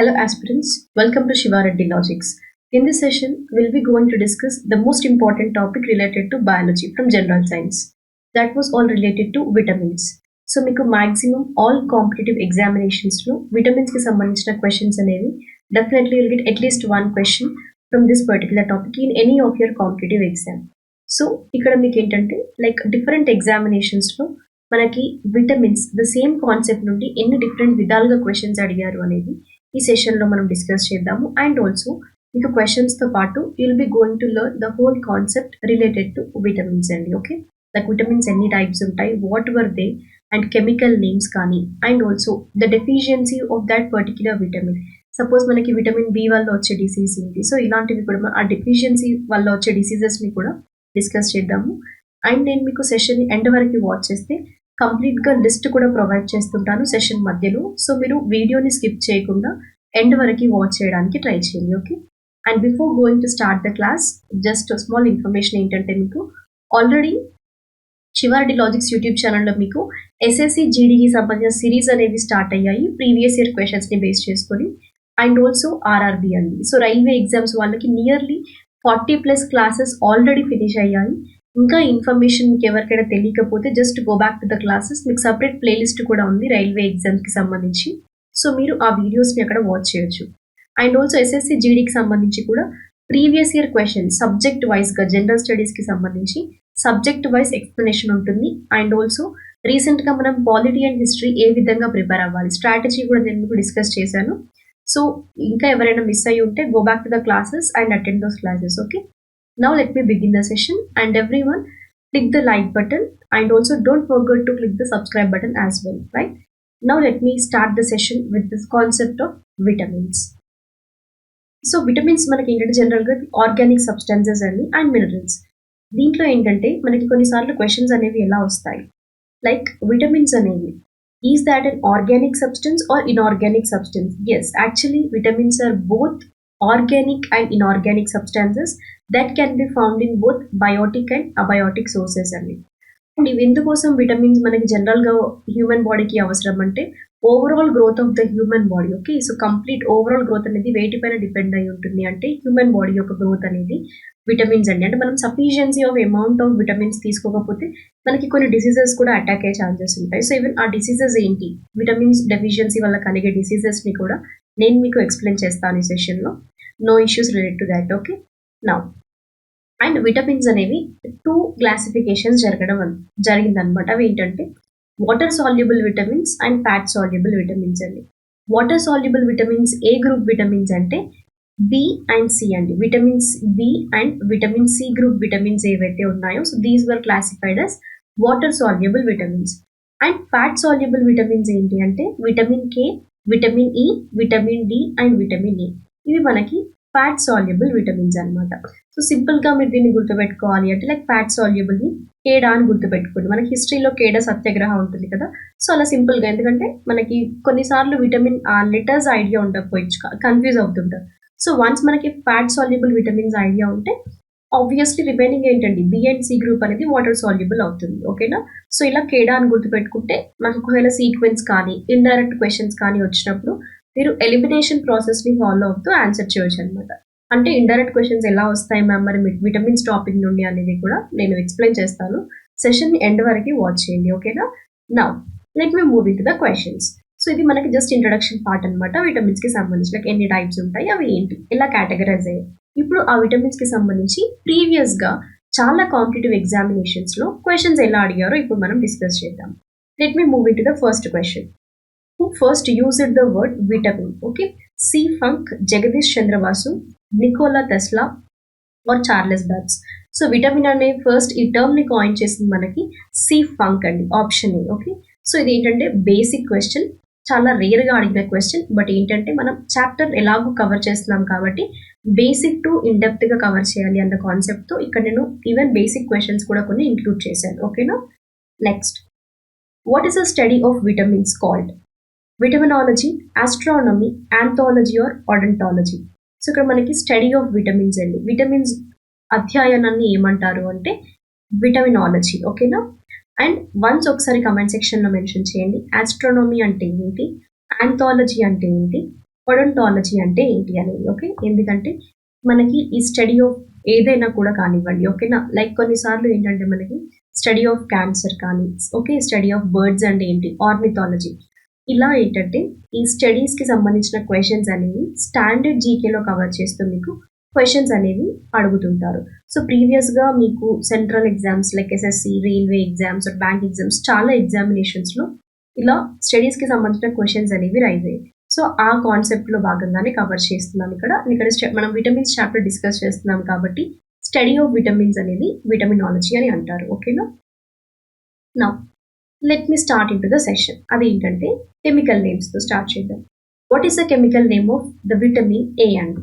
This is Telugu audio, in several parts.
Hello aspirants, welcome to Siva Reddy Logics. In this session, we'll be going to discuss the most important topic related to biology from general science. That was all related to vitamins. So మీకు maximum all competitive examinations లో vitamins కి సంబంధించిన questions అనేవి definitely you'll get at least one question from this particular topic in any of your competitive exam. So ఇక్కడ మీకు ఏంటంటే లైక్ డిఫరెంట్ ఎగ్జామినేషన్స్లో మనకి విటమిన్స్ ద సేమ్ కాన్సెప్ట్ నుండి ఎన్ని డిఫరెంట్ విధాలుగా క్వశ్చన్స్ అడిగారు అనేది ఈ సెషన్లో మనం డిస్కస్ చేద్దాము. అండ్ ఆల్సో మీకు క్వశ్చన్స్తో పాటు you'll be going to learn the whole concept related to vitamins అండి. ఓకే, లైక్ విటమిన్స్ ఎన్ని టైప్స్ ఉంటాయి, what were they, and chemical names కానీ, and also the deficiency of that particular vitamin. Suppose మనకి విటమిన్ బి వల్ల వచ్చే డిసీజ్ ఏంటి, సో ఇలాంటివి కూడా ఆ డెఫిషియన్సీ వల్ల వచ్చే డిసీజెస్ని కూడా డిస్కస్ చేద్దాము. అండ్ నేను మీకు సెషన్ ఎండ్ వరకు వాచ్ చేస్తే కంప్లీట్గా లిస్ట్ కూడా ప్రొవైడ్ చేస్తుంటాను సెషన్ మధ్యలో. సో మీరు వీడియోని స్కిప్ చేయకుండా ఎండ్ వరకు వాచ్ చేయడానికి ట్రై చేయండి. Okay, and before going to start the class just small information ఏంటంటే, మీకు already Shiva Reddy logics YouTube ఛానల్లో మీకు ఎస్ఎస్సి జీడీకి సంబంధించిన సిరీస్ అనేవి స్టార్ట్ అయ్యాయి ప్రీవియస్ ఇయర్ క్వశ్చన్స్ని బేస్ చేసుకొని. అండ్ ఆల్సో ఆర్ఆర్బి అండి. సో రైల్వే ఎగ్జామ్స్ వాళ్ళకి నియర్లీ 40+ క్లాసెస్ ఆల్రెడీ ఫినిష్ అయ్యాయి. ఇంకా ఇన్ఫర్మేషన్ మీకు ఎవరికైనా తెలియకపోతే just go back to the classes. మీకు సపరేట్ ప్లేలిస్ట్ కూడా ఉంది రైల్వే ఎగ్జామ్స్కి సంబంధించి. సో మీరు ఆ వీడియోస్ని అక్కడ వాచ్ చేయొచ్చు. అండ్ ఆల్సో ఎస్ఎస్సి జీడీకి సంబంధించి కూడా ప్రీవియస్ ఇయర్ క్వశ్చన్స్ సబ్జెక్ట్ వైజ్గా జనరల్ స్టడీస్కి సంబంధించి సబ్జెక్ట్ వైజ్ ఎక్స్ప్లెనేషన్ ఉంటుంది. అండ్ ఆల్సో రీసెంట్గా మనం పాలిటీ అండ్ హిస్టరీ ఏ విధంగా ప్రిపేర్ అవ్వాలి, స్ట్రాటజీ కూడా నేను మీకు డిస్కస్ చేశాను. సో ఇంకా ఎవరైనా మిస్ అయ్యి ఉంటే go back to the classes and attend those classes. Okay, now let me begin the session and everyone click the like button and also don't forget to click the subscribe button as well, right? Now let me start the session with this concept of vitamins. So vitamins మనకి ఏంటంటే జనరల్గా ఆర్గానిక్ సబ్స్టెన్సెస్ అండి అండ్ మినరల్స్. దీంట్లో ఏంటంటే మనకి కొన్నిసార్లు క్వశ్చన్స్ అనేవి ఎలా వస్తాయి, లైక్ విటమిన్స్ అనేవి is that an organic substance or inorganic substance? Yes, actually vitamins are both organic and inorganic substances that can be found in both biotic and abiotic sources అండి. అండ్ ఇవి ఎందుకోసం విటమిన్స్ మనకి జనరల్గా హ్యూమన్ బాడీకి అవసరం అంటే overall growth of the human body. Okay, so complete overall growth అనేది వేటిపైన డిపెండ్ అయి ఉంటుంది అంటే హ్యూమన్ బాడీ యొక్క గ్రోత్ అనేది విటమిన్స్ అండి. అంటే మనం sufficiency of amount of vitamins తీసుకోకపోతే మనకి కొన్ని డిసీజెస్ కూడా అటాక్ అయ్యే ఛాన్సెస్ ఉంటాయి. సో ఈవెన్ ఆ డిసీజెస్ ఏంటి, విటమిన్స్ డెఫిషియన్సీ వల్ల కలిగే డిసీజెస్ని కూడా నేను మీకు ఎక్స్ప్లెయిన్ చేస్తాను ఈ సెషన్లో. No issues related to that. Okay, now and vitamins అనేవి 2 క్లాసిఫికేషన్స్ జరిగిందనమాట. అవి ఏంటంటే water soluble vitamins and fat soluble vitamins అండి. వాటర్ సాల్యుబుల్ విటమిన్స్ ఏ గ్రూప్ విటమిన్స్ అంటే బి అండ్ సి అండి. Vitamins B and vitamin C group vitamins ఏవైతే ఉన్నాయో, so these were classified as water soluble vitamins. And fat soluble vitamins ఏంటి అంటే vitamin K, vitamin E, vitamin D and vitamin ఏ. ఇవి మనకి ఫ్యాట్ సాల్యుబుల్ విటమిన్స్ అనమాట. సో సింపుల్గా మీరు దీన్ని గుర్తుపెట్టుకోవాలి అంటే లైక్ ఫ్యాట్ సాల్యుబుల్ని కేడా అని గుర్తుపెట్టుకోండి. మనకి హిస్టరీలో కేడా సత్యాగ్రహ ఉంటుంది కదా, సో అలా సింపుల్గా. ఎందుకంటే మనకి కొన్నిసార్లు విటమిన్ ఆ లెటర్స్ ఐడియా ఉండకపోవచ్చు, కన్ఫ్యూజ్ అవుతుంటారు. సో వన్స్ మనకి ఫ్యాట్ సాల్యుబుల్ విటమిన్స్ ఐడియా ఉంటే ఆబ్వియస్లీ రిమైనింగ్ ఏంటండి బి అండ్ సి గ్రూప్ అనేది వాటర్ సాల్యుబుల్ అవుతుంది. ఓకేనా, సో ఇలా కేడా అని గుర్తుపెట్టుకుంటే మనకు ఒకవేళ సీక్వెన్స్ కానీ ఇండైరెక్ట్ క్వశ్చన్స్ కానీ వచ్చినప్పుడు మీరు ఎలిమినేషన్ ప్రాసెస్ని ఫాలో అవుతూ ఆన్సర్ చేయొచ్చు అనమాట. అంటే ఇండైరెక్ట్ క్వశ్చన్స్ ఎలా వస్తాయి మ్యామ్ మరి విటమిన్స్ టాపిక్ నుండి అనేది కూడా నేను ఎక్స్ప్లెయిన్ చేస్తాను. సెషన్ ఎండ్ వరకు వాచ్ చేయండి. ఓకేనా, now let me move in to the questions. So ఇది మనకి జస్ట్ ఇంట్రడక్షన్ పార్ట్ అనమాట. విటమిన్స్కి సంబంధించి లైక్ ఎన్ని టైప్స్ ఉంటాయి, అవి ఏంటి, ఎలా కేటగరైజ్ అయ్యాయి. ఇప్పుడు ఆ విటమిన్స్కి సంబంధించి ప్రీవియస్గా చాలా కాంపిటేటివ్ ఎగ్జామినేషన్స్లో క్వశ్చన్స్ ఎలా అడిగారో ఇప్పుడు మనం డిస్కస్ చేద్దాం. Let me move in to the first question. Who first used the word vitamin? Okay, C. Funk, Jagadish Chandra Basu, Nikola Tesla or Charles Babbage. So vitamin అనే ఫస్ట్ ఈ టర్మ్ని కాయిన్ చేసింది మనకి సి ఫంక్ అండి, ఆప్షన్ ఏ. ఓకే, సో ఇది ఏంటంటే బేసిక్ క్వశ్చన్, చాలా రేర్గా అడిగిన క్వశ్చన్. బట్ ఏంటంటే మనం చాప్టర్ ఎలాగో కవర్ చేస్తున్నాం కాబట్టి బేసిక్ టు ఇన్డెప్త్గా కవర్ చేయాలి అన్న కాన్సెప్ట్తో ఇక్కడ నేను ఈవెన్ బేసిక్ క్వశ్చన్స్ కూడా కొన్ని ఇంక్లూడ్ చేశాను. ఓకేనా, next, what is a study of vitamins called? Vitaminology, astronomy, anthology or odontology. So ఇక్కడ మనకి స్టడీ ఆఫ్ విటమిన్స్ అండి. విటమిన్స్ అధ్యయనాన్ని ఏమంటారు అంటే విటమినాలజీ. ఓకేనా, అండ్ వన్స్ ఒకసారి కమెంట్ సెక్షన్లో మెన్షన్ చేయండి ఆస్ట్రానమీ అంటే ఏంటి, ఆంథాలజీ అంటే ఏంటి, ఒడోంటాలజీ అంటే ఏంటి అనేది. ఓకే, ఎందుకంటే మనకి ఈ స్టడీ ఆఫ్ ఏదైనా కూడా కానివ్వండి, ఓకేనా, లైక్ కొన్నిసార్లు ఏంటంటే మనకి స్టడీ ఆఫ్ క్యాన్సర్ కానీ, ఓకే, స్టడీ ఆఫ్ బర్డ్స్ అంటే ఏంటి, ఆర్నిథాలజీ, ఇలా ఏంటంటే ఈ స్టడీస్కి సంబంధించిన క్వశ్చన్స్ అనేవి స్టాండర్డ్ జీకేలో కవర్ చేస్తూ మీకు క్వశ్చన్స్ అనేవి అడుగుతుంటారు. సో ప్రీవియస్గా మీకు central exams like SSC, railway exams, bank exams, చాలా ఎగ్జామినేషన్స్లో ఇలా స్టడీస్కి సంబంధించిన క్వశ్చన్స్ అనేవి రైజ్ అయ్యాయి. సో ఆ కాన్సెప్ట్లో భాగంగానే కవర్ చేస్తున్నాం ఇక్కడ. మనం విటమిన్స్ చాప్టర్ డిస్కస్ చేస్తున్నాం కాబట్టి స్టడీ ఆఫ్ విటమిన్స్ అనేది విటమినాలజీ అని అంటారు. ఓకేనా. నా let me start into the session. అదేంటంటే కెమికల్ నేమ్స్తో స్టార్ట్ చేద్దాం. What is the chemical name of the vitamin A అండి?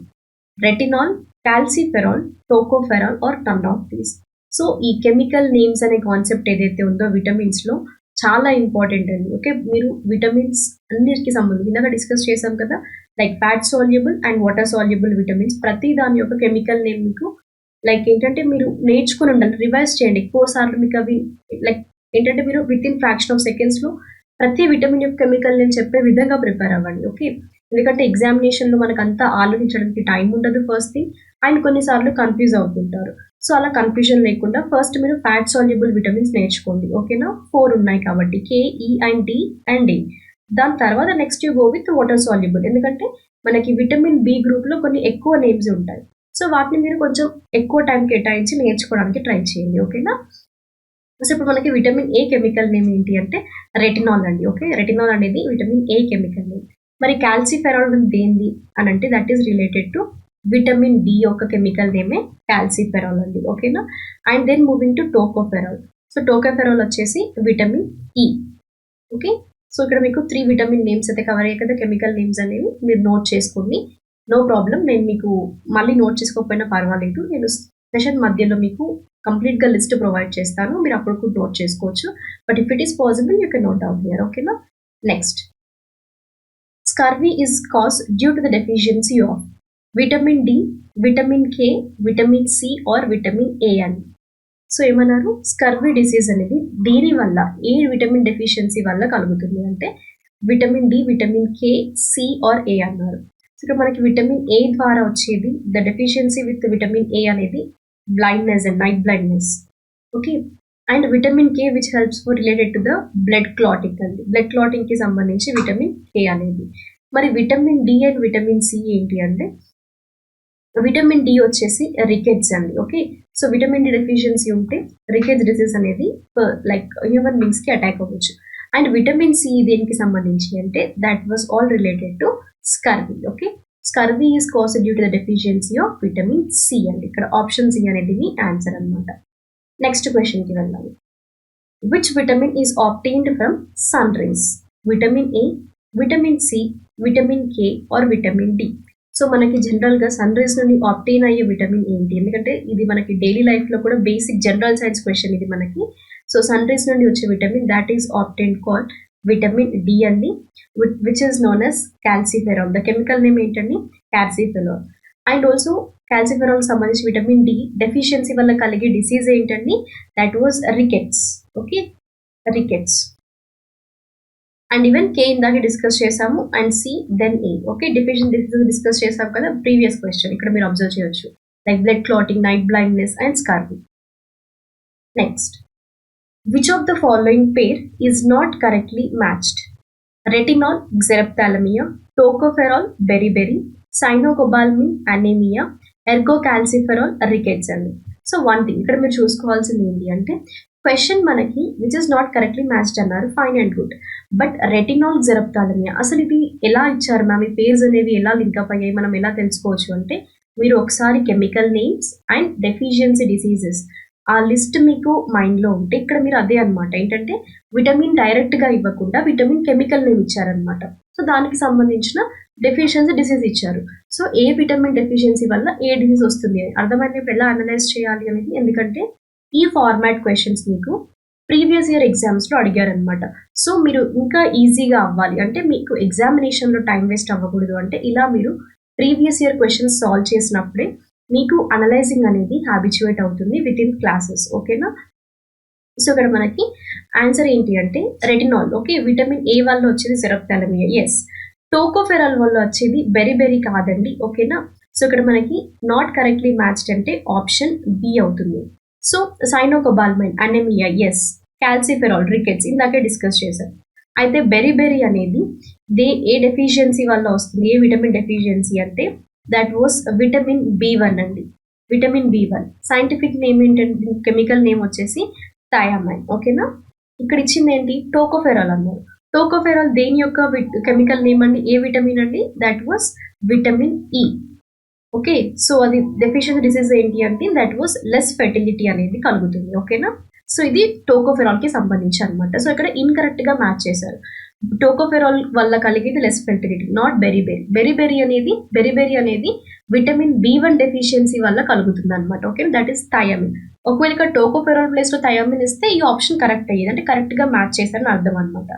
Retinol, calciferol, tocopherol or none of these. So ఈ కెమికల్ నేమ్స్ అనే కాన్సెప్ట్ ఏదైతే ఉందో విటమిన్స్లో చాలా ఇంపార్టెంట్ అండి. ఓకే, మీరు విటమిన్స్ అన్నిటికి సంబంధించి ఇందాక డిస్కస్ చేసాం కదా, like fat soluble and water soluble vitamins, ప్రతి దాని యొక్క కెమికల్ నేమ్ మీకు లైక్ ఏంటంటే మీరు నేర్చుకుని ఉండాలి, రివైజ్ చేయండి ఎక్కువ సార్లు. మీకు అవి లైక్ ఏంటంటే మీరు విత్ ఇన్ ఫ్రాక్షన్ ఆఫ్ సెకండ్స్లో ప్రతి విటమిన్ యొక్క కెమికల్ నేమ్ చెప్పే విధంగా ప్రిపేర్ అవ్వండి. ఓకే, ఎందుకంటే ఎగ్జామినేషన్లో మనకు అంతా ఆలోచించడానికి టైం ఉండదు ఫస్ట్ థింగ్, అండ్ కొన్నిసార్లు కన్ఫ్యూజ్ అవుతుంటారు. సో అలా కన్ఫ్యూజన్ లేకుండా ఫస్ట్ మీరు ఫ్యాట్ సాల్యుబుల్ విటమిన్స్ నేర్చుకోండి. ఓకేనా, 4 ఉన్నాయి కాబట్టి కే, ఈ అండ్ డి అండ్ ఏ. దాని తర్వాత next you go with water soluble, ఎందుకంటే మనకి విటమిన్ బి గ్రూప్లో కొన్ని ఎక్కువ నేమ్స్ ఉంటాయి. సో వాటిని మీరు కొంచెం ఎక్కువ టైం కేటాయించి నేర్చుకోవడానికి ట్రై చేయండి. ఓకేనా. సో ఇప్పుడు మనకి విటమిన్ ఏ కెమికల్ నేమ్ ఏంటి అంటే రెటినాల్ అండి. ఓకే, రెటినాల్ అనేది విటమిన్ ఏ కెమికల్ నేమ్. మరి కాల్సిఫెరాల్ దేంది అని అంటే that is related to vitamin D యొక్క కెమికల్ నేమే కాల్సిఫెరాల్ అండి. ఓకేనా. And then moving to tocopherol. So tocopherol వచ్చేసి విటమిన్ ఈ. ఓకే, సో ఇక్కడ మీకు 3 విటమిన్ నేమ్స్ అయితే కవర్ అయ్యాయి కదా, కెమికల్ నేమ్స్ అనేవి మీరు నోట్ చేసుకోండి. నో ప్రాబ్లం, నేను మీకు మళ్ళీ నోట్ చేసుకోకపోయినా పర్వాలేదు, నేను సెషన్ మధ్యలో మీకు కంప్లీట్గా లిస్ట్ ప్రొవైడ్ చేస్తాను, మీరు అప్పుడు నోట్ చేసుకోవచ్చు. But if it is possible you can note down here. ఓకేనా. Next, scurvy is cause due to the deficiency of vitamin D, vitamin K, vitamin C or vitamin A అని. సో ఏమన్నారు, స్కర్వీ డిసీజ్ అనేది దేని వల్ల, ఏ విటమిన్ డెఫిషియన్సీ వల్ల కలుగుతుంది అంటే vitamin D, vitamin K, C or A అన్నారు. సో ఇక్కడ మనకి విటమిన్ ఏ ద్వారా వచ్చేది, the deficiency with vitamin A అనేది blindness and night blindness. Okay, and vitamin K which helps for related to the blood clotting అండి, బ్లడ్ క్లాటింగ్కి సంబంధించి విటమిన్ కే అనేది. మరి vitamin D and vitamin C ఏంటి అంటే విటమిన్ డి వచ్చేసి రికెట్స్ అండి. Okay, so vitamin D deficiency ఉంటే రికెట్స్ డిసీజ్ అనేది లైక్ హ్యూమన్ బీయింగ్స్కి అటాక్ అవ్వచ్చు. అండ్ విటమిన్ సి దేనికి సంబంధించి అంటే that was all related to scurvy. Okay, scurvy is caused due to the deficiency of vitamin C అండి. ఇక్కడ ఆప్షన్ సి అనేది మీ ఆన్సర్ అనమాట. నెక్స్ట్ క్వశ్చన్కి వెళ్దాము. Which vitamin is obtained from sun rays? Vitamin A, vitamin C, vitamin K or vitamin D. So మనకి జనరల్గా సన్ రేస్ నుండి ఆబ్టైన్ అయ్యే విటమిన్ ఏంటి, ఎందుకంటే ఇది మనకి డైలీ లైఫ్లో కూడా బేసిక్ జనరల్ సైన్స్ క్వశ్చన్ ఇది మనకి. సో సన్ రేస్ నుండి వచ్చే vitamin that is obtained called vitamin D అండి, which is known as calciferol. The chemical name ఏంటండి, కాల్సిఫెరాల్. అండ్ ఆల్సో కాల్సిఫెరాల్ సంబంధించి విటమిన్ డి డెఫిషియన్సీ వల్ల కలిగే డిసీజ్ ఏంటండి, that was rickets. Okay, rickets. And even K ఇందాక డిస్కస్ చేసాము, and C then A. Okay, deficient disease discuss చేసాం కదా ప్రీవియస్ క్వశ్చన్, ఇక్కడ మీరు అబ్జర్వ్ చేయొచ్చు, like blood clotting, night blindness and scurvy. Next, which of the following pair is not correctly matched? Retinol, xerophthalmia, tocopherol, beriberi, cyanocobalamin, anemia, ergocalciferol, rickets అండి. సో వన్ థింగ్ ఇక్కడ మీరు చూసుకోవాల్సింది ఏంటి అంటే క్వశ్చన్ మనకి which is not correctly matched అన్నారు, fine and good. But retinol, xerophthalmia అసలు ఇది ఎలా ఇచ్చారు మ్యామ్, ఈ పేర్స్ అనేవి ఎలా లింకప్ అయ్యాయి, మనం ఎలా తెలుసుకోవచ్చు అంటే మీరు ఒకసారి chemical names and deficiency diseases ఆ లిస్ట్ మీకు మైండ్లో ఉంటే ఇక్కడ మీరు అదే అనమాట, ఏంటంటే విటమిన్ డైరెక్ట్గా ఇవ్వకుండా విటమిన్ కెమికల్ నేమ్ ఇచ్చారనమాట. సో దానికి సంబంధించిన డెఫిషియన్సీ డిసీజ్ ఇచ్చారు. సో ఏ విటమిన్ డెఫిషియన్సీ వల్ల ఏ డిసీజ్ వస్తుంది అని అర్థమైనప్పుడు ఎలా అనలైజ్ చేయాలి అనేది, ఎందుకంటే ఈ ఫార్మాట్ క్వశ్చన్స్ మీకు ప్రీవియస్ ఇయర్ ఎగ్జామ్స్లో అడిగారనమాట. సో మీరు ఇంకా ఈజీగా అవ్వాలి అంటే మీకు ఎగ్జామినేషన్లో టైం వేస్ట్ అవ్వకూడదు అంటే ఇలా మీరు ప్రీవియస్ ఇయర్ క్వశ్చన్స్ సాల్వ్ చేసినప్పుడే మీకు అనలైజింగ్ అనేది హ్యాబిచువేట్ అవుతుంది విత్ ఇన్ క్లాసెస్. ఓకేనా. సో ఇక్కడ మనకి ఆన్సర్ ఏంటి అంటే రెటినాల్. ఓకే, విటమిన్ ఏ వల్ల వచ్చేది జెరప్థాలమియా. ఎస్, టోకోఫెరాల్ వల్ల వచ్చేది బెరీ కాదండి, ఓకేనా. సో ఇక్కడ మనకి నాట్ కరెక్ట్లీ మ్యాచ్డ్ అంటే ఆప్షన్ బి అవుతుంది. సో సైనోకోబాల్మైన్ అనెమియా ఎస్, క్యాల్సిఫెరాల్ రికెట్స్ ఇందాకే డిస్కస్ చేశాం. అయితే బెరీ అనేది ఏ డెఫిషియన్సీ వల్ల వస్తుంది, ఏ విటమిన్ డెఫిషియన్సీ అంటే దట్ వాస్ విటమిన్ B1 అండి. విటమిన్ B1 సైంటిఫిక్ నేమ్ ఏంటంటే, కెమికల్ నేమ్ వచ్చేసి థయామైన్, ఓకేనా. ఇక్కడ ఇచ్చింది ఏంటి, టోకోఫెరాల్ అన్నారు. టోకోఫెరాల్ దేని యొక్క కెమికల్ నేమ్ అండి, ఏ విటమిన్ అండి, that was vitamin E. Okay, so అది డెఫిషియన్సీ డిసీజ్ ఏంటి అంటే దట్ వాస్ లెస్ ఫెర్టిలిటీ అనేది కలుగుతుంది, ఓకేనా. సో ఇది టోకోఫెరాల్ కి సంబంధించి అనమాట. సో ఇక్కడ ఇన్కరెక్ట్ గా మ్యాచ్ చేశారు. టోకోఫెరాల్ వల్ల కలిగేది లెస్ ఫెర్టిలిటీ, నాట్ బెరీ అనేది విటమిన్ B1 డెఫిషియన్సీ వల్ల కలుగుతుంది అనమాట, ఓకే. That is thiamine. ఒకవేళ ఇక్కడ టోకోఫెరాల్ ప్లేస్ లో థయామిన్ ఇస్తే ఈ ఆప్షన్ కరెక్ట్ అయ్యేది, అంటే కరెక్ట్ గా మ్యాచ్ చేశారని అర్థం అనమాట.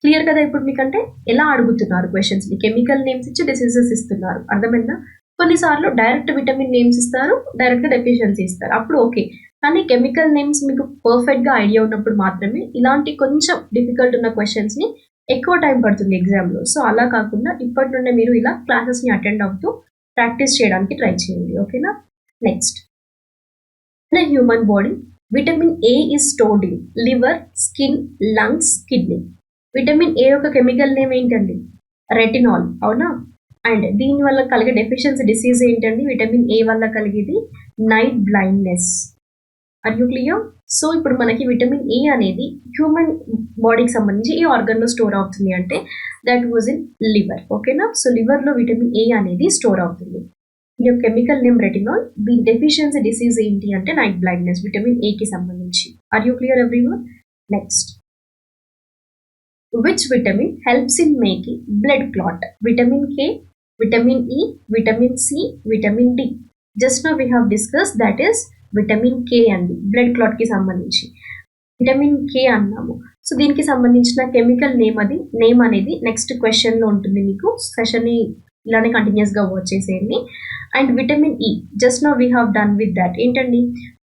క్లియర్ కదా ఇప్పుడు మీకంటే ఎలా అడుగుతున్నారు క్వశ్చన్స్ ని, కెమికల్ నేమ్స్ ఇచ్చి డిసీజెస్ ఇస్తున్నారు, అర్థమైందా. కొన్నిసార్లు డైరెక్ట్ విటమిన్ నేమ్స్ ఇస్తారు, డైరెక్ట్ డెఫిషియన్సీ ఇస్తారు, అప్పుడు ఓకే. కానీ కెమికల్ నేమ్స్ మీకు పర్ఫెక్ట్ గా ఐడియా ఉన్నప్పుడు మాత్రమే ఇలాంటి కొంచెం డిఫికల్ట్ ఉన్న క్వశ్చన్స్ ని ఎక్కువ టైం పడుతుంది ఎగ్జామ్ లో. సో అలా కాకుండా ఇప్పటి నుండే మీరు ఇలా క్లాసెస్ ని అటెండ్ అవుతూ ప్రాక్టీస్ చేయడానికి ట్రై చేయండి, ఓకేనా. Next, in human body vitamin A is stored in liver, skin, lungs, kidney. Vitamin A యొక్క కెమికల్ నేమ్ ఏంటండి, రెటినాల్, అవునా. అండ్ దీని వల్ల కలిగే డెఫిషియన్సీ డిసీజ్ ఏంటండి, విటమిన్ A వల్ల కలిగేది night blindness. Are you clear. So ఇప్పుడు మనకి విటమిన్ A అనేది హ్యూమన్ బాడీకి సంబంధించి ఏ ఆర్గన్ లో స్టోర్ అవుతుంది అంటే దట్ వాజ్ ఇన్ లివర్, ఓకేనా. సో లివర్ లో విటమిన్ A అనేది స్టోర్ అవుతుంది. ఈ కెమికల్ నేమ్ రెటినాల్. దీని డెఫిషియన్సీ డిసీజ్ ఏంటి అంటే నైట్ బ్లైండ్నెస్, విటమిన్ A కి సంబంధించి. Are you clear everyone. Next, which vitamin helps in making blood clot? Vitamin K, vitamin E, vitamin C, vitamin D. Just now we have discussed that is vitamin K అండి, బ్లడ్ క్లాట్ కి సంబంధించి విటమిన్ K అన్నాము. సో దీనికి సంబంధించిన కెమికల్ నేమ్ అనేది నెక్స్ట్ క్వశ్చన్ లో ఉంటుంది, మీకు సెషన్ ని ఇలానే కంటిన్యూస్ గా వాచ్ చేసేయండి. And vitamin E, just now we have done with that, ఏంటండి,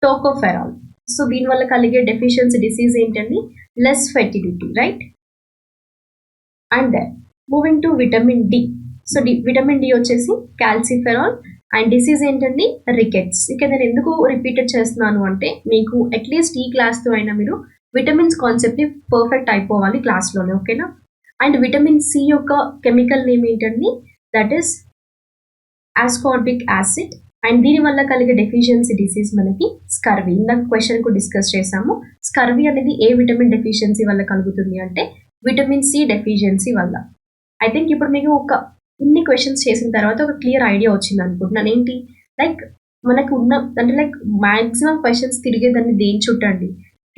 టోకోఫెరాల్. సో దీని వల్ల కలిగే డెఫిషియన్సీ డిసీజ్ ఏంటండి, less fertility, right. And then moving to vitamin D. So vitamin D వచ్చేసి క్యాల్సిఫెరాల్. అండ్ డిసీజ్ ఏంటండి, రికెట్స్. ఇక నేను ఎందుకు రిపీటెడ్ చేస్తున్నాను అంటే మీకు అట్లీస్ట్ ఈ క్లాస్తో అయినా మీరు విటమిన్స్ కాన్సెప్ట్ని పర్ఫెక్ట్ అయిపోవాలి క్లాస్లోనే, ఓకేనా. అండ్ విటమిన్ C యొక్క కెమికల్ నేమ్ ఏంటండి, that is ascorbic acid. And దీని వల్ల కలిగే డెఫిషియన్సీ డిసీజ్ మనకి స్కర్వీ. ఇందాక క్వశ్చన్ కు డిస్కస్ చేసాము. స్కర్వీ అనేది ఏ విటమిన్ డెఫిషియన్సీ వల్ల కలుగుతుంది అంటే విటమిన్ C డెఫిషియన్సీ వల్ల. ఐ థింక్ ఇప్పుడు మీకు ఇన్ని క్వశ్చన్స్ చేసిన తర్వాత ఒక క్లియర్ ఐడియా వచ్చింది అనుకుంటున్నాను. ఏంటి, లైక్ మనకు ఉన్న అంటే లైక్ మాక్సిమం క్వశ్చన్స్ తిరిగేదాన్ని దేని చుట్టండి,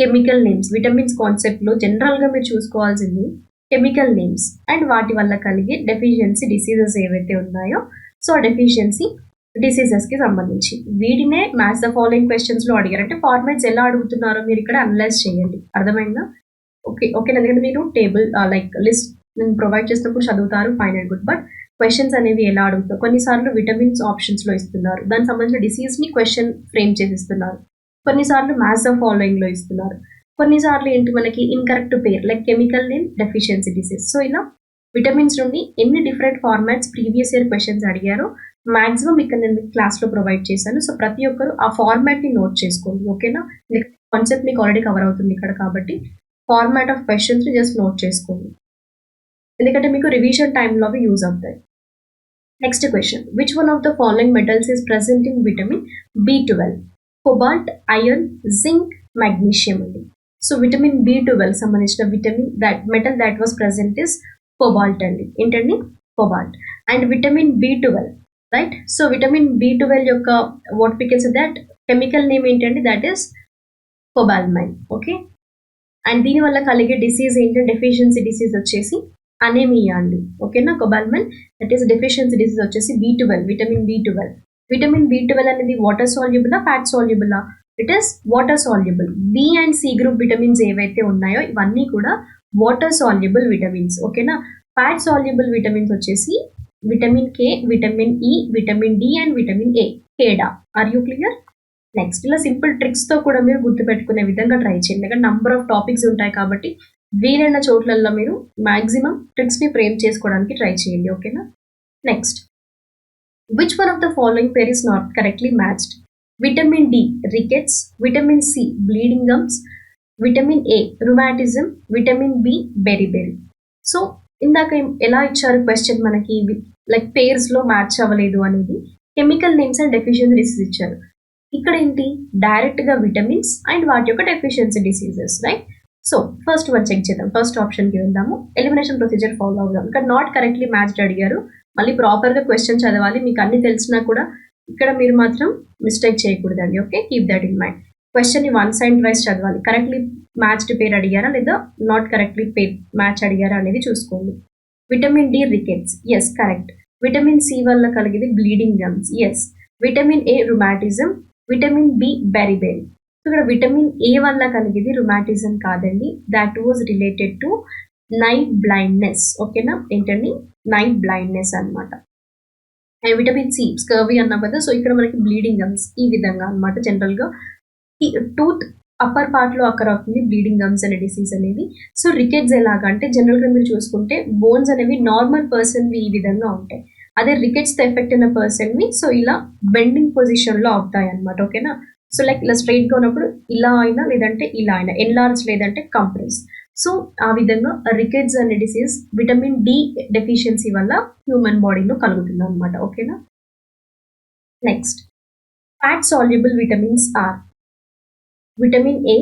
కెమికల్ నేమ్స్. విటమిన్స్ కాన్సెప్ట్లో జనరల్గా మీరు చూసుకోవాల్సింది కెమికల్ నేమ్స్ అండ్ వాటి వల్ల కలిగే డెఫిషియన్సీ డిసీజెస్ ఏవైతే ఉన్నాయో, సో ఆ డెఫిషియన్సీ డిసీజెస్కి సంబంధించి వీటినే మ్యాథ్స్ ద ఫాలోయింగ్ క్వశ్చన్స్లో అడిగారు. అంటే ఫార్మాట్స్ ఎలా అడుగుతున్నారో మీరు ఇక్కడ అనలైజ్ చేయండి, అర్థమైందా. ఓకే, ఎందుకంటే మీరు టేబుల్ లైక్ లిస్ట్ నేను ప్రొవైడ్ చేసినప్పుడు చదువుతారు, fine and good. But questions అనేవి ఎలా అడుగుతారు, కొన్నిసార్లు విటమిన్స్ ఆప్షన్స్లో ఇస్తున్నారు, దానికి సంబంధించిన డిసీజ్ని క్వశ్చన్ ఫ్రేమ్ చేసి ఇస్తున్నారు. కొన్నిసార్లు మ్యాథ్స్ ఆఫ్ ఫాలోయింగ్లో ఇస్తున్నారు, కొన్నిసార్లు ఏంటి మనకి incorrect pair like chemical name deficiency disease. So ఇలా విటమిన్స్ నుండి ఎన్ని different formats previous year questions అడిగారో మాక్సిమం ఇక్కడ నేను మీకు క్లాస్లో ప్రొవైడ్ చేశాను. సో ప్రతి ఒక్కరు ఆ ఫార్మాట్ని నోట్ చేసుకోండి, ఓకేనా. కాన్సెప్ట్ మీకు ఆల్రెడీ కవర్ అవుతుంది ఇక్కడ కాబట్టి ఫార్మాట్ ఆఫ్ క్వశ్చన్స్ని జస్ట్ నోట్ చేసుకోండి, ఎందుకంటే మీకు రివిజన్ టైంలో అవి యూజ్ అవుతాయి. Next question, which one of the following metals is present in vitamin B12? Cobalt, iron, zinc, magnesium అండి. సో విటమిన్ B12 సంబంధించిన metal that was present is cobalt అండి. ఏంటండి, cobalt. And vitamin B12, right. So vitamin B12 యొక్క what we can say that chemical name ఏంటండి, that is cobalamin, okay. And దీని వల్ల కలిగే డిసీజ్ ఏంటంటే డెఫిషియన్సీ డిసీజ్ వచ్చేసి అనేమియా అండి, ఓకేనా. Cobalamin that is deficiency disease వచ్చేసి B12, vitamin B12. Vitamin B12 అనేది వాటర్ సాల్యుబులా, ఫ్యాట్ సాల్యుబులా? It is water soluble. B and C group vitamins ఏవైతే ఉన్నాయో ఇవన్నీ కూడా వాటర్ సాల్యుబుల్ విటమిన్స్, ఓకేనా. ఫ్యాట్ సాల్యుబుల్ విటమిన్స్ వచ్చేసి vitamin K, vitamin E, vitamin D and vitamin A, కేడా. Are you clear. నెక్స్ట్, ఇలా సింపుల్ ట్రిక్స్తో కూడా మీరు గుర్తుపెట్టుకునే విధంగా ట్రై చేయండి, ఎందుకంటే నంబర్ ఆఫ్ టాపిక్స్ ఉంటాయి కాబట్టి వీలైన చోట్లల్లో మీరు మాక్సిమం ట్రిక్స్ని ఫ్రేమ్ చేసుకోవడానికి ట్రై చేయండి. ఓకేనా. Next, which one of the following pair is not correctly matched? Vitamin D rickets, vitamin C bleeding gums, vitamin A rheumatism, vitamin B beriberi. So ఇందాక ఎలా ఇచ్చారు క్వశ్చన్ మనకి, లైక్ పేర్స్లో మ్యాచ్ అవ్వలేదు అనేది, chemical names and deficiency disease ఇచ్చారు. ఇక్కడ ఏంటి, డైరెక్ట్గా విటమిన్స్ అండ్ వాటి యొక్క deficiency diseases, right. So first one check చేద్దాం. ఫస్ట్ ఆప్షన్కి వెళ్దాము. ఎలిమినేషన్ ప్రొసీజర్ ఫాలో అవుదాం. ఇక్కడ నాట్ కరెక్ట్లీ మ్యాచ్డ్ అడిగారు. మళ్ళీ ప్రాపర్గా క్వశ్చన్ చదవాలి. మీకు అన్ని తెలిసినా కూడా ఇక్కడ మీరు మాత్రం మిస్టేక్ చేయకూడదండి. Okay, keep that in mind. క్వశ్చన్ని వన్ సైడ్ వైజ్ చదవాలి. కరెక్ట్లీ మ్యాచ్డ్ పేరు అడిగారా లేదా నాట్ కరెక్ట్లీ మ్యాచ్ అడిగారా అనేది చూసుకోండి. Vitamin D rickets, yes correct. Vitamin C వల్ల కలిగేది bleeding gums, yes. Vitamin A rheumatism, vitamin B beriberi. ఇక్కడ విటమిన్ ఏ వల్ల కలిగేది రుమాటిజం కాదండి, that was related to night blindness. ఓకేనా, ఏంటండి, నైట్ బ్లైండ్నెస్ అనమాట. అండ్ విటమిన్ సి స్కర్వీ అన్నాం కదా, సో ఇక్కడ మనకి బ్లీడింగ్ గమ్స్ ఈ విధంగా అనమాట. జనరల్గా టూత్ అప్పర్ పార్ట్లో అక్కడ అవుతుంది బ్లీడింగ్ గమ్స్ అనే డిసీజ్ అనేది. సో రికెట్స్ ఎలాగా అంటే, జనరల్గా మీరు చూసుకుంటే బోన్స్ అనేవి నార్మల్ పర్సన్వి ఈ విధంగా ఉంటాయి. అదే రికెట్స్తో ఎఫెక్ట్ అయిన పర్సన్వి సో ఇలా బెండింగ్ పొజిషన్లో అవుతాయి అనమాట. ఓకేనా. సో లైక్ ఇలా స్ట్రైట్గా ఉన్నప్పుడు ఇలా అయినా లేదంటే ఇలా అయినా, ఎన్లార్జ్ లేదంటే కంప్రెస్. సో ఆ విధంగా రికెట్స్ అనే డిసీజ్ విటమిన్ డి డెఫిషియన్సీ వల్ల హ్యూమన్ బాడీలో కలుగుతుంది అనమాట. ఓకేనా. Next, fat soluble vitamins are vitamin A,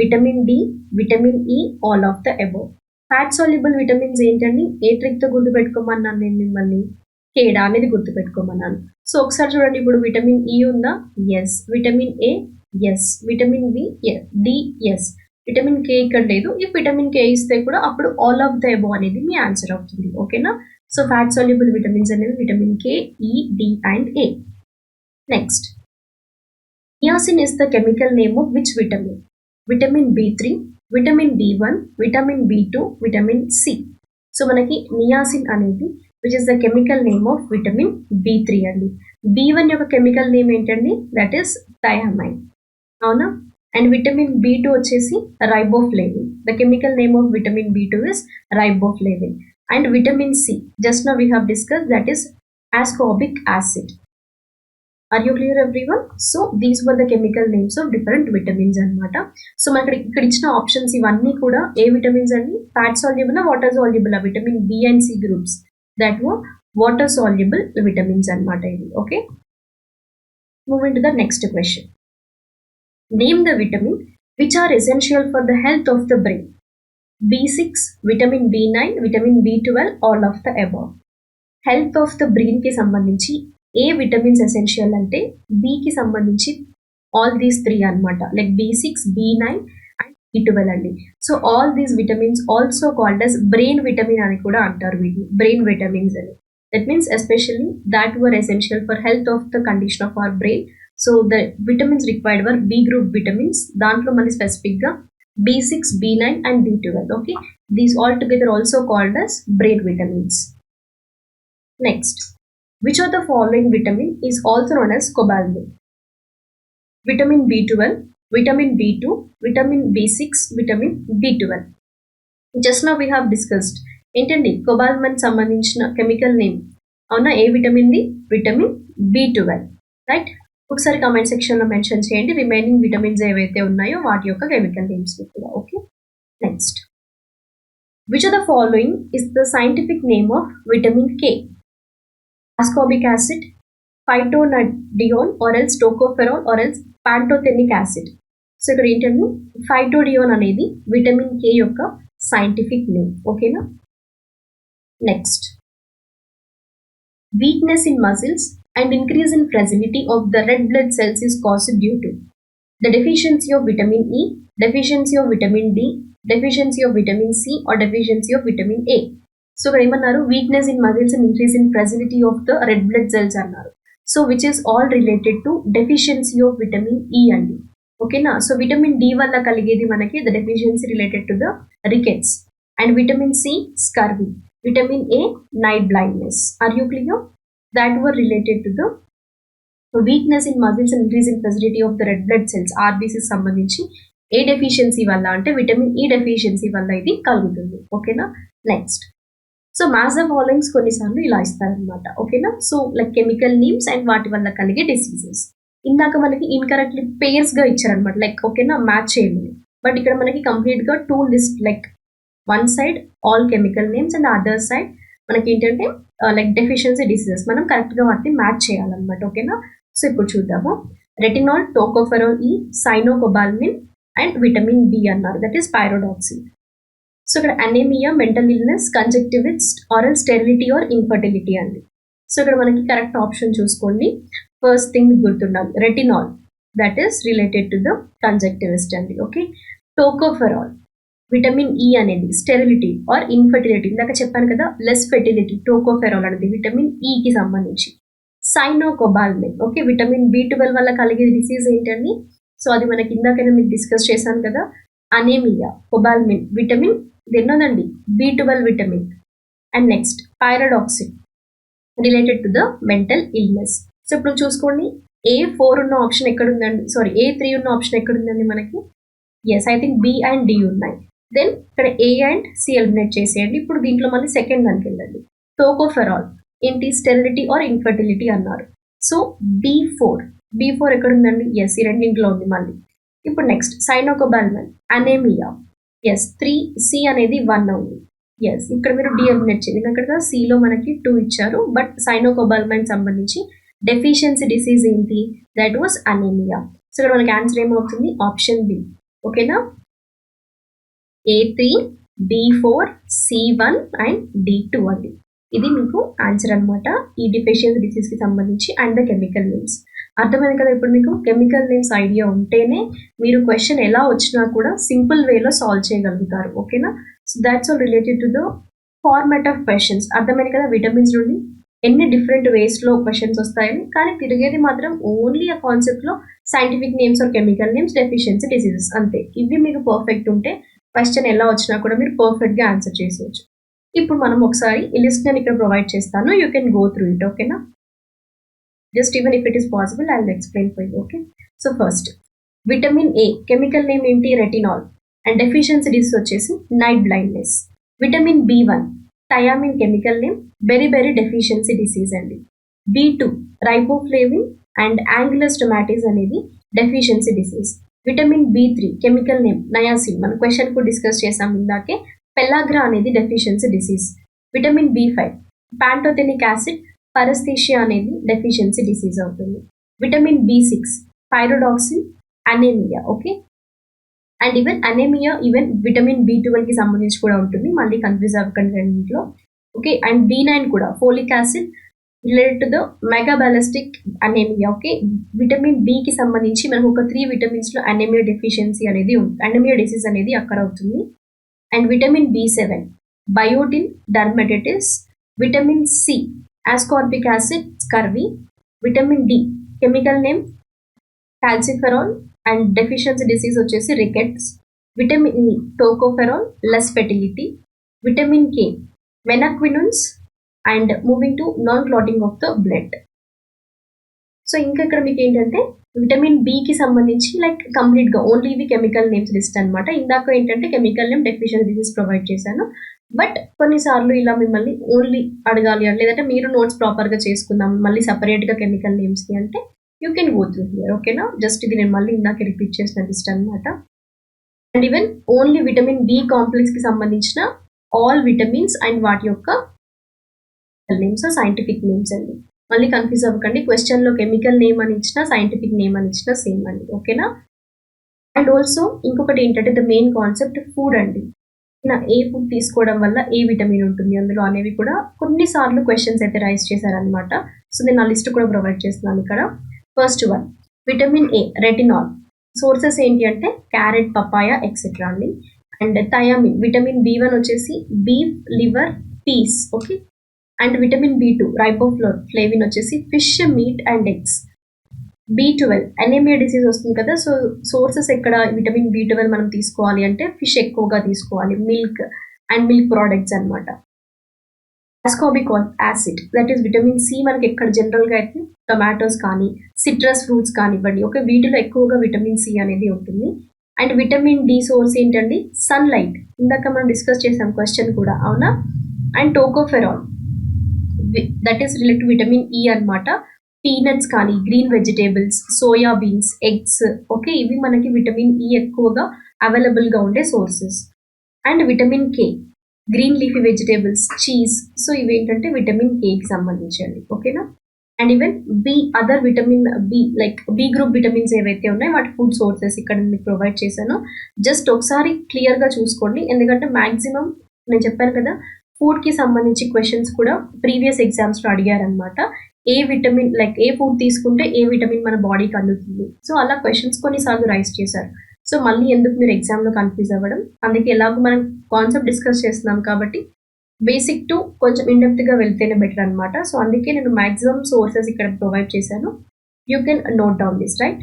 vitamin D, vitamin E, all of the above. Fat soluble vitamins ఏంటండి, ఏ ట్రిక్తో గుర్తుపెట్టుకోమన్నాను నేను మిమ్మల్ని, కేడా అనేది గుర్తుపెట్టుకోమన్నాను. సో ఒకసారి చూడండి, ఇప్పుడు విటమిన్ ఈ ఉందా, yes. Vitamin A, yes. Vitamin B, D, yes. Vitamin K ఇక్కడ లేదు. ఈ విటమిన్ కే ఇస్తే కూడా అప్పుడు ఆల్ ఆఫ్ ద అబోవ్ అనేది మీ ఆన్సర్ అవుతుంది. ఓకేనా. సో ఫ్యాట్ సాల్యుబుల్ విటమిన్స్ అనేవి vitamin K, E, D and A. Next, niacin is the chemical name of which vitamin? Vitamin బి3, vitamin B one, vitamin B two, vitamin C. So మనకి నియాసిన్ అనేది which is the chemical name of vitamin బి3 అండి. బి1 యొక్క కెమికల్ నేమ్ ఏంటండి, దట్ ఈస్ థయామైన్, అవునా. అండ్ విటమిన్ బి2 వచ్చేసి riboflavin. The chemical name of vitamin B two is riboflavin. And vitamin C, just now we have discuss, that is ascorbic acid. Are you clear everyone? So these were the chemical names of different vitamins అన్నమాట. సో మనకి ఇక్కడ ఇచ్చిన ఆప్షన్స్ ఇవన్నీ కూడా ఏ విటమిన్స్ అండి, fat soluble, water soluble, vitamin B and C groups, that were water soluble vitamins అన్నమాట ఇవి. Okay, moving to the next question. Name the vitamin which are essential for the health of the brain. B6, vitamin B9, vitamin B12, all of the above. Health of the బ్రెయిన్కి సంబంధించి ఏ విటమిన్స్ ఎసెన్షియల్ అంటే బికి సంబంధించి ఆల్ దీస్ 3 అనమాట, like B6, B9 and B12 అండి. So all these vitamins also called as brain vitamin అని కూడా అంటారు వీటిని, బ్రెయిన్ విటమిన్స్ అని. That means especially that were essential for health of the condition of our brain. So the vitamins required were B group vitamins. దాంట్లో మళ్ళీ స్పెసిఫిక్గా B6, B9 and B12. Okay, these all together also called as brain vitamins. Next, which of the following vitamin is also known as cobalamin? Vitamin B12, vitamin B2, vitamin B6, vitamin B12. Just now we have discussed ఏంటండి cobalamin సంబంధించిన కెమికల్ నేమ్, అవునా. ఏ vitamin the, vitamin B12, right. ఒకసారి కామెంట్ సెక్షన్లో మెన్షన్ చేయండి రిమైనింగ్ విటమిన్స్ ఏవైతే ఉన్నాయో వాటి యొక్క కెమికల్ నేమ్స్ కూడా. Okay, next, which of the following is the scientific name of vitamin K? Ascorbic acid, phytonadione, or else tocopherol, or else pantothenic acid. So ఇక్కడ ఏంటంటే ఫైటోడియోన్ అనేది విటమిన్ కే యొక్క సైంటిఫిక్ నేమ్. ఓకేనా. Next, weakness in muscles and increase in fragility of the red blood cells is caused due to the deficiency of vitamin E, deficiency of vitamin D, deficiency of vitamin C, or deficiency of vitamin A. So ఇక్కడ ఏమన్నారు, weakness in muscles and increase in fragility of the red blood cells అన్నారు. So which is all related to deficiency of vitamin E అండి. ఓకేనా. సో విటమిన్ డి వల్ల కలిగేది మనకి the deficiency related to the rickets. And vitamin C scurvy, vitamin A night blindness. Are you clear? That were related to the weakness in muscles and increase in fragility of the red blood cells, RBC సంబంధించి ఏ డెఫిషియన్సీ వల్ల అంటే విటమిన్ ఈ డెఫిషియన్సీ వల్ల ఇది కలుగుతుంది. ఓకేనా. Next so maths the followings కొన్నిసార్లు ఇలా ఇస్తారనమాట. ఓకేనా. So like chemical names and వాటి వల్ల కలిగే డిసీజెస్. ఇందాక మనకి ఇన్కరెక్ట్లీ పేర్స్ గా ఇచ్చారనమాట, లైక్ ఓకేనా మ్యాచ్ చేయమని. బట్ ఇక్కడ మనకి కంప్లీట్ గా two list, like one side all chemical names and other side మనకి ఏంటంటే లైక్ డెఫిషియన్సీ డిసీజెస్. మనం కరెక్ట్ గా వాటిని మ్యాచ్ చేయాలన్నమాట. ఓకేనా. సో ఇప్పుడు చూద్దాము. Retinol, tocopherol E, cyanocobalamin and vitamin B అన్నారు, దట్ ఈస్ పైరోడాక్సిన్. సో ఇక్కడ anaemia, mental illness, conjunctivitis, oral sterility or infertility అండి. సో ఇక్కడ మనకి కరెక్ట్ ఆప్షన్ చూసుకోండి. ఫస్ట్ థింగ్ గుర్తుండాలి, retinol that is related to the conjunctivitis అండి. ఓకే. టోకోఫెరాల్, విటమిన్ ఈ అనేది స్టెరిలిటీ ఆర్ ఇన్ఫర్టిలిటీ, ఇందాక చెప్పాను కదా లెస్ ఫెర్టిలిటీ, టోకోఫెరాల్ అనేది విటమిన్ ఈకి సంబంధించి. సైనోకోబాల్మిన్, ఓకే, విటమిన్ B12 వల్ల కలిగే డిసీజ్ ఏంటండి? సో అది మనకి ఇందాకైనా మీకు డిస్కస్ చేశాను కదా, అనేమియా. కోబాల్మిన్ విటమిన్ దేన్నోదండి B12 vitamin. And next pyridoxine related to the mental illness. So ఇప్పుడు చూసుకోండి, A4 ఉన్న ఆప్షన్ ఎక్కడుందండి, సారీ A3 ఉన్న ఆప్షన్ ఎక్కడుందండి మనకి? Yes, I think B and D ఉన్నాయి. దెన్ ఇక్కడ A అండ్ C ఎలిమినేట్ చేసేయండి. ఇప్పుడు దీంట్లో మళ్ళీ సెకండ్ దానికి వెళ్ళండి. టోకోఫెరాల్ ఏంటి, స్టెరిలిటీ ఆర్ ఇన్ఫర్టిలిటీ అన్నారు. సో B4 ఎక్కడ ఉందండి? ఎస్, ఈ రెండింటిలో ఉంది మళ్ళీ. ఇప్పుడు నెక్స్ట్ సైనోకోబాల్మిన్, అనేమియా. ఎస్, 3C అనేది 1 ఉంది. ఎస్, ఇక్కడ మీరు డి ఎలిమినేట్ చేయండి. అక్కడ సిలో మనకి 2 ఇచ్చారు, బట్ సైనోకోబాల్మిన్ సంబంధించి డెఫిషియన్సీ డిసీజ్ ఏంటి? That was anaemia. సో ఇక్కడ మనకి ఆన్సర్ ఏమవుతుంది? Option B. ఓకేనా. A3, B4, C1 and D2 అండి. ఇది మీకు ఆన్సర్ అనమాట ఈ డెఫిషియన్సీ డిసీజ్ కి సంబంధించి అండ్ ద కెమికల్ నేమ్స్. అర్థమైంది కదా? ఇప్పుడు మీకు కెమికల్ నేమ్స్ ఐడియా ఉంటేనే మీరు క్వశ్చన్ ఎలా వచ్చినా కూడా సింపుల్ వేలో సాల్వ్ చేయగలుగుతారు. ఓకేనా. So that's all related to the format of questions. అర్థమైంది కదా? విటమిన్స్ నుండి ఎన్ని డిఫరెంట్ వేస్లో క్వశ్చన్స్ వస్తాయని, కానీ తిరిగేది మాత్రం ఓన్లీ ఆ కాన్సెప్ట్లో scientific names are chemical names, deficiency diseases అంతే. ఇవి మీకు పర్ఫెక్ట్ ఉంటే క్వశ్చన్ ఎలా వచ్చినా కూడా మీరు పర్ఫెక్ట్గా ఆన్సర్ చేసేయచ్చు. ఇప్పుడు మనం ఒకసారి ఈ లిస్ట్ నేను ఇక్కడ ప్రొవైడ్ చేస్తాను, you can go through it. ఓకేనా. Just even if it is possible I will explain for you. Okay. So first vitamin A chemical name ఏంటి? రెటినాల్. అండ్ డెఫిషియన్సీ డిసీజ్ వచ్చేసి night blindness. Vitamin B1 thiamine chemical name beri deficiency disease అండి. B2 riboflavin and angular stomatitis అనేది deficiency disease. Vitamin B3 chemical name niacin, మనం క్వశ్చన్ కూడా డిస్కస్ చేసాం ఇందాకే, పెలాగ్రా అనేది deficiency disease. Vitamin B5 pantothenic acid paraesthesia అనేది డెఫిషియన్సీ డిసీజ్ అవుతుంది. Vitamin B6 pyridoxine, anaemia. Okay. And even anaemia even vitamin B12 కి సంబంధించి కూడా ఉంటుంది, మళ్ళీ కన్ఫ్యూజ్ అవ్వకండి రెండింటిలో. ఓకే. అండ్ B9 కూడా folic acid related to the megaloblastic anaemia. Okay. Vitamin B కి సంబంధించి మనకు ఒక 3 విటమిన్స్లో అనేమియా డెఫిషియన్సీ అనేది ఉంది, అనేమియా డిసీజ్ అనేది అక్కడ అవుతుంది. And vitamin B7 biotin dermatitis. Vitamin C ascorbic acid scurvy. Vitamin D chemical name calciferol and deficiency disease వచ్చేసి rickets. Vitamin E tocopherol less fertility. Vitamin K menaquinones and moving to non clotting of the blood. So ఇంకా ఇక్కడ మీకు ఏంటంటే విటమిన్ బికి సంబంధించి లైక్ కంప్లీట్గా ఓన్లీ ఇవి కెమికల్ నేమ్స్ లిస్ట్ అనమాట. ఇందాక ఏంటంటే chemical name deficiency disease provide చేశాను, బట్ కొన్నిసార్లు ఇలా మిమ్మల్ని ఓన్లీ అడగాలి అంటే, లేదంటే మీరు నోట్స్ ప్రాపర్గా చేసుకుందాం మళ్ళీ సపరేట్గా కెమికల్ నేమ్స్కి అంటే you can go through here. ఓకేనా. జస్ట్ ఇది నేను మళ్ళీ ఇందాక రిపీట్ చేసిన లిస్ట్ అనమాట. And even only vitamin B కాంప్లెక్స్కి సంబంధించిన ఆల్ విటమిన్స్ అండ్ వాటి యొక్క నేమ్స్ సైంటిఫిక్ నేమ్స్ అండి. మళ్ళీ కన్ఫ్యూజ్ అవ్వకండి, క్వశ్చన్లో కెమికల్ నేమ్ అని ఇచ్చిన సైంటిఫిక్ నేమ్ అని ఇచ్చిన సేమ్ అండి. ఓకేనా. అండ్ ఆల్సో ఇంకొకటి ఏంటంటే ద మెయిన్ కాన్సెప్ట్ ఫుడ్ అండి. ఏ ఫుడ్ తీసుకోవడం వల్ల ఏ విటమిన్ ఉంటుంది అందులో అనేవి కూడా కొన్నిసార్లు క్వశ్చన్స్ అయితే రైజ్ చేశారనమాట. సో నేను ఆ లిస్ట్ కూడా ప్రొవైడ్ చేస్తున్నాను ఇక్కడ. First one vitamin A retinol. Sources ఏంటి అంటే క్యారెట్, పపాయ ఎక్సెట్రా అండి. అండ్ థయామిన్ విటమిన్ B1 వచ్చేసి beef, liver, peas. Okay. And vitamin B2 riboflavin వచ్చేసి fish, meat and eggs. B12 anaemia disease వస్తుంది కదా, సో సోర్సెస్ ఎక్కడ విటమిన్ B12 మనం తీసుకోవాలి అంటే ఫిష్ ఎక్కువగా తీసుకోవాలి, మిల్క్ అండ్ మిల్క్ ప్రోడక్ట్స్ అనమాట. ascorbic acid that is vitamin C మనకి ఎక్కడ జనరల్గా అయితే టొమాటోస్ కానీ సిట్రస్ ఫ్రూట్స్ కానివ్వండి, ఓకే, వీటిలో ఎక్కువగా విటమిన్ సి అనేది ఉంటుంది. అండ్ విటమిన్ డి సోర్స్ ఏంటండి? సన్‌లైట్. ఇందాక మనం డిస్కస్ చేసాం క్వెషన్ కూడా అవునా? And tocopherol that is related to vitamin E అన్నమాట. పీనట్స్ కానీ, green vegetables, soya beans, eggs, okay, ఇవి మనకి విటమిన్ ఇ ఎక్కువగా అవైలబుల్‌గా ఉండే sources. And vitamin K, green leafy vegetables, cheese. So ఇవేంటంటే విటమిన్ కేకి సంబంధించినవి, ఓకేనా? And even B, other vitamin B like B group vitamins ఏవైతే ఉన్నాయో వాటి ఫుడ్ సోర్సెస్ ఇక్కడ మీకు ప్రొవైడ్ చేశాను. జస్ట్ ఒకసారి క్లియర్గా చూసుకోండి, ఎందుకంటే మ్యాక్సిమం నేను చెప్పాను కదా, ఫుడ్కి సంబంధించి క్వశ్చన్స్ కూడా ప్రీవియస్ ఎగ్జామ్స్లో అడిగారనమాట. ఏ విటమిన్ లైక్ ఏ ఫుడ్ తీసుకుంటే ఏ విటమిన్ మన బాడీకి అందుతుంది, సో అలా క్వశ్చన్స్ కొన్నిసార్లు రైస్ చేశారు. సో మళ్ళీ ఎందుకు మీరు ఎగ్జామ్లో కన్ఫ్యూజ్ అవ్వడం, అందుకే ఎలాగో మనం కాన్సెప్ట్ డిస్కస్ చేస్తున్నాం కాబట్టి బేసిక్ టు కొంచెం ఇన్‌డెప్త్‌గా వెళ్తేనే బెటర్ అనమాట. సో అందుకే నేను మాక్సిమం సోర్సెస్ ఇక్కడ ప్రొవైడ్ చేశాను. You can note down this, right?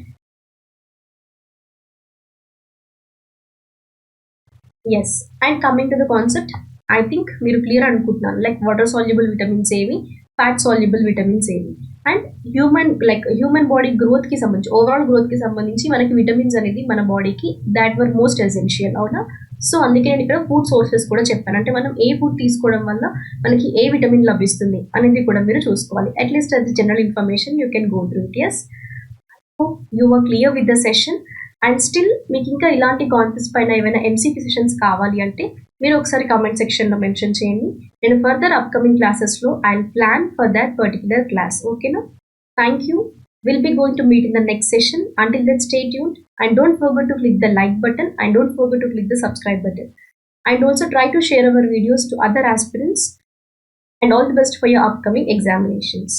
Yes. And coming to the concept, I think మీరు క్లియర్ అనుకుంటున్నాను. లైక్ వాటర్ సాల్యుబుల్ విటమిన్స్ ఏవి, ఫ్యాట్ సాల్యుబుల్ విటమిన్స్ ఏవి, అండ్ హ్యూమన్ బాడీ గ్రోత్‌కి సంబంధించి, ఓవరాల్ గ్రోత్‌కి సంబంధించి మనకి విటమిన్స్ అనేది మన బాడీకి దాట్ వర్ మోస్ట్ ఎసెన్షియల్, అవునా? సో అందుకే నేను ఇక్కడ ఫుడ్ సోర్సెస్ కూడా చెప్పాను. అంటే మనం ఏ ఫుడ్ తీసుకోవడం వల్ల మనకి ఏ విటమిన్ లభిస్తుంది అనేది కూడా మీరు చూసుకోవాలి. అట్లీస్ట్ అది general information you can go through it. Yes. Hope you are clear with the session. And still మీకు ఇంకా ఇలాంటి కాన్సెప్ట్స్ పైన ఏమైనా ఎంసీక్యూ సెషన్స్ కావాలి అంటే మీరు ఒకసారి కామెంట్ సెక్షన్లో మెన్షన్ చేయండి. నేను ఫర్దర్ అప్కమింగ్ క్లాసెస్లో I will plan for that particular class, ఓకేనా? Thank you. We'll be going to meet in the next session. Until then, stay tuned and don't forget to click the like button and don't forget to click the subscribe button. And also try to share our videos to other aspirants. And all the best for your upcoming examinations.